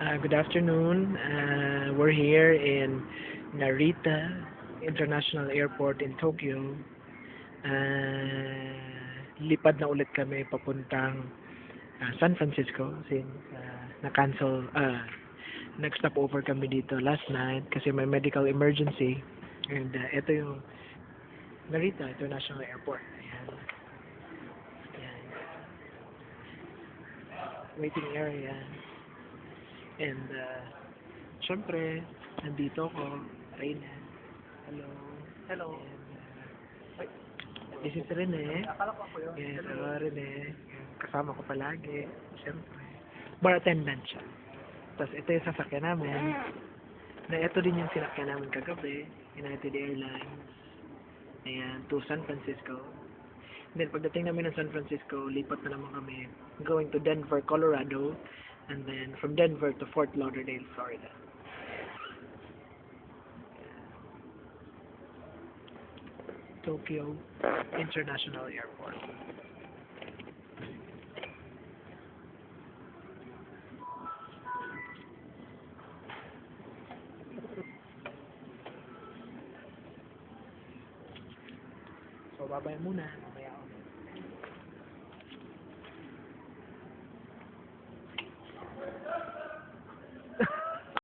Good afternoon. We're here in Narita International Airport in Tokyo. Lipad na ulit kami papuntang San Francisco since na-cancel, nag-stop over kami dito last night kasi may medical emergency. And ito yung Narita International Airport. Ayan. Ayan. Waiting area. And syempre, nandito ako, Reyna. Hello. Hello. And, this is Rene. Yes, hello Rene. Kasama ko palagi, syempre. Bar attendant siya. Tapos ito yung sasakyan namin. Na ito din yung sinakyan namin kagabi, United Airlines. Ayan, to San Francisco. And then pagdating namin ng San Francisco, lipat na naman kami going to Denver, Colorado. And then from Denver to Fort Lauderdale, Florida. Tokyo International Airport. So, babay muna. Mamaya ako.